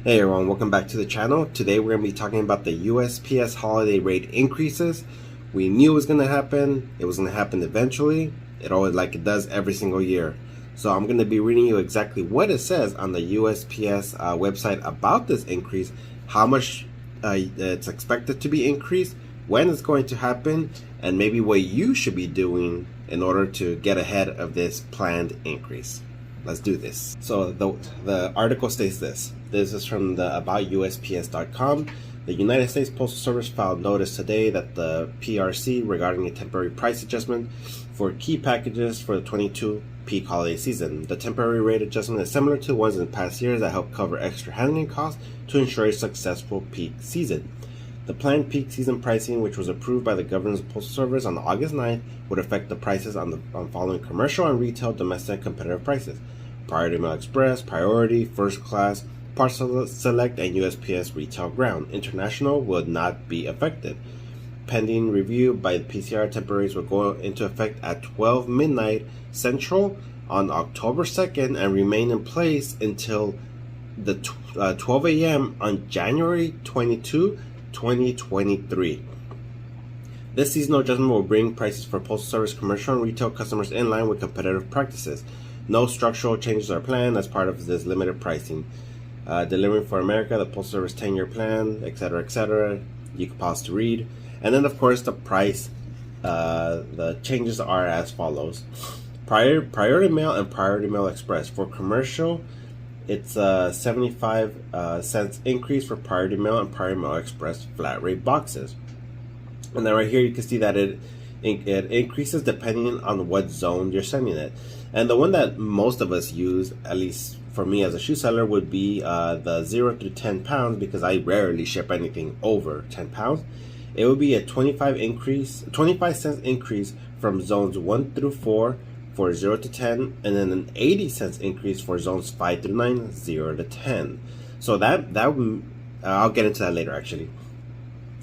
Hey everyone, welcome back to the channel. Today we're going to be talking about the USPS holiday rate increases. We knew it was going to happen. It was going to happen eventually. It always, like it does every single year. So I'm going to be reading you exactly what it says on the USPS website about this increase, how much it's expected to be increased, when it's going to happen, and maybe what you should be doing in order to get ahead of this planned increase. Let's do this. So the article states this. This is from the aboutusps.com. The United States Postal Service filed notice today that the PRC regarding a temporary price adjustment for key packages for the 22 peak holiday season. The temporary rate adjustment is similar to ones in past years that help cover extra handling costs to ensure a successful peak season. The planned peak season pricing, which was approved by the Governor's Postal Service on August 9th, would affect the prices on following commercial and retail domestic competitive prices: Priority Mail Express, Priority, First Class, Parcel Select, and USPS Retail Ground. International will not be affected. Pending review by the PCR, temporaries will go into effect at 12 midnight Central on October 2nd and remain in place until the 12 a.m. on January 22, 2023. This seasonal adjustment will bring prices for Postal Service commercial and retail customers in line with competitive practices. No structural changes are planned as part of this limited pricing. Delivering for America, the Postal Service 10-year plan, etc., etc. You can pause to read. And then, of course, the price, the changes are as follows. Priority Mail and Priority Mail Express. For commercial, it's a 75 cents increase for Priority Mail and Priority Mail Express flat rate boxes. And then right here you can see that it increases depending on what zone you're sending it. And the one that most of us use, at least for me as a shoe seller, would be the 0 through 10 pounds, because I rarely ship anything over 10 pounds. It would be a 25 cents increase from zones 1 through 4 for 0 to 10, and then an 80 cents increase for zones 5 through 9, 0 to 10. So that I'll get into that later actually.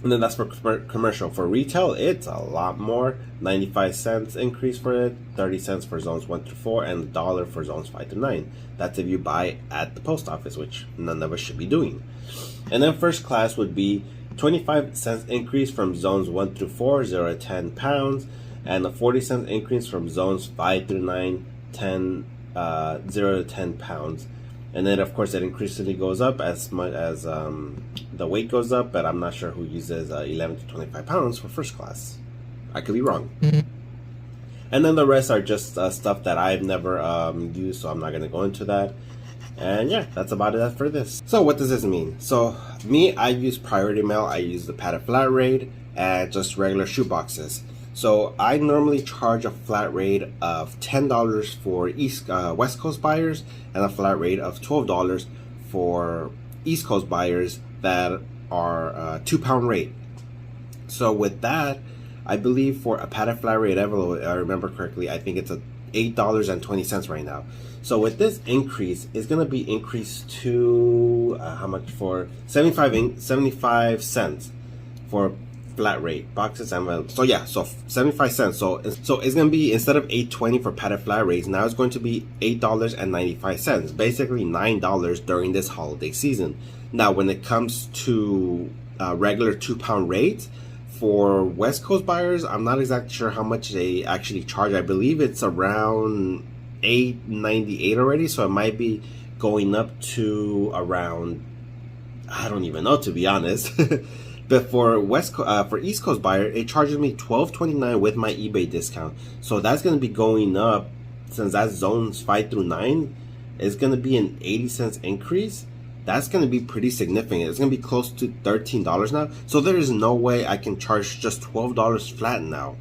And then that's for commercial. For retail, it's a lot more. 95 cents increase for it, 30 cents for zones 1 through 4, and $1 for zones 5 through 9. That's if you buy at the post office, which none of us should be doing. And then first class would be 25 cents increase from zones 1 through 4, 0 to 10 pounds, and a 40 cents increase from zones 5 through 9, 0 to 10 pounds. And then, of course, it increasingly goes up as much as the weight goes up, but I'm not sure who uses 11 to 25 pounds for first class. I could be wrong. And then the rest are just stuff that I've never used, so I'm not going to go into that. And yeah, that's about it for this. So what does this mean? So me, I use Priority Mail. I use the padded flat rate and just regular shoe boxes. So I normally charge a flat rate of $10 for West Coast buyers and a flat rate of $12 for East Coast buyers that are 2-pound rate. So with that, I believe for a padded flat rate envelope, if I remember correctly, I think it's $8.20 right now. So with this increase, it's going to be increased to how much? For 75 cents for flat rate boxes and so yeah, so 75 cents. So it's gonna be, instead of $8.20 for padded flat rates, now it's going to be $8.95, basically $9 during this holiday season. Now when it comes to regular 2-pound rates for West Coast buyers, I'm not exactly sure how much they actually charge. I believe it's around $8.98 already, so it might be going up to around, I don't even know, to be honest. But for for East Coast buyer, it charges me $12.29 with my eBay discount. So that's going to be going up, since that's zones 5 through 9. It's going to be an 80 cents increase. That's going to be pretty significant. It's going to be close to $13 now. So there is no way I can charge just $12 flat now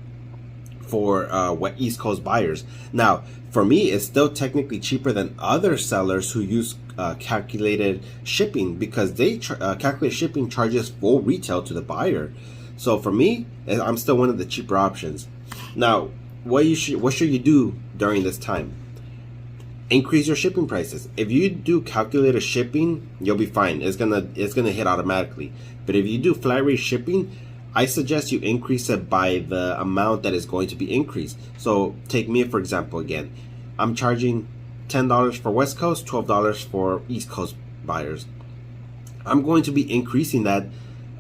for East Coast buyers. Now, for me, it's still technically cheaper than other sellers who use calculated shipping, because they calculate shipping charges full retail to the buyer. So for me, I'm still one of the cheaper options. Now, what should you do during this time? Increase your shipping prices. If you do calculated shipping, you'll be fine. It's gonna hit automatically. But if you do flat rate shipping, I suggest you increase it by the amount that is going to be increased. So take me for example again. I'm charging $10 for West Coast, $12 for East Coast buyers. I'm going to be increasing that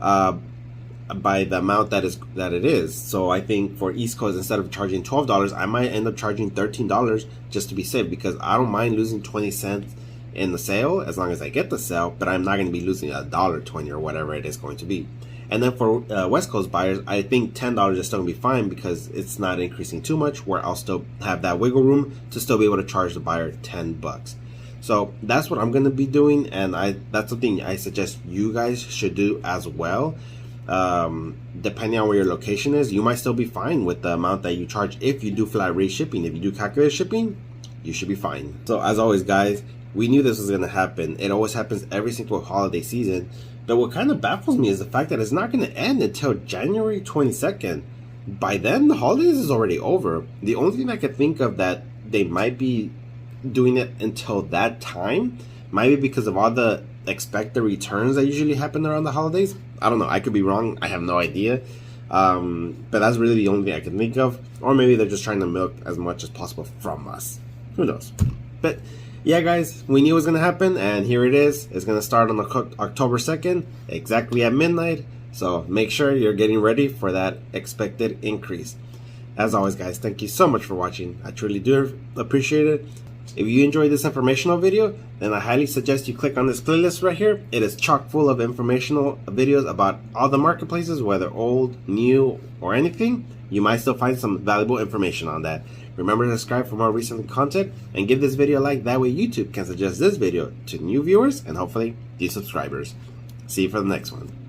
by the amount that it is. So I think for East Coast, instead of charging $12, I might end up charging $13 just to be safe, because I don't mind losing 20 cents in the sale as long as I get the sale, but I'm not going to be losing $1.20 or whatever it is going to be. And then for West Coast buyers, I think $10 is still going to be fine because it's not increasing too much, where I'll still have that wiggle room to still be able to charge the buyer $10. So that's what I'm going to be doing, and that's something I suggest you guys should do as well. Depending on where your location is, you might still be fine with the amount that you charge if you do flat rate shipping. If you do calculated shipping, you should be fine. So as always, guys, we knew this was going to happen. It always happens every single holiday season. But what kind of baffles me is the fact that it's not going to end until January 22nd. By then, the holidays is already over. The only thing I could think of that they might be doing it until that time might be because of all the expected returns that usually happen around the holidays. I don't know. I could be wrong. I have no idea. But that's really the only thing I can think of. Or maybe they're just trying to milk as much as possible from us. Who knows? But yeah, guys, we knew it was going to happen, and here it is. It's going to start on October 2nd, exactly at midnight. So make sure you're getting ready for that expected increase. As always, guys, thank you so much for watching. I truly do appreciate it. If you enjoyed this informational video, then I highly suggest you click on this playlist right here. It is chock full of informational videos about all the marketplaces, whether old, new, or anything. You might still find some valuable information on that. Remember to subscribe for more recent content and give this video a like. That way YouTube can suggest this video to new viewers and hopefully new subscribers. See you for the next one.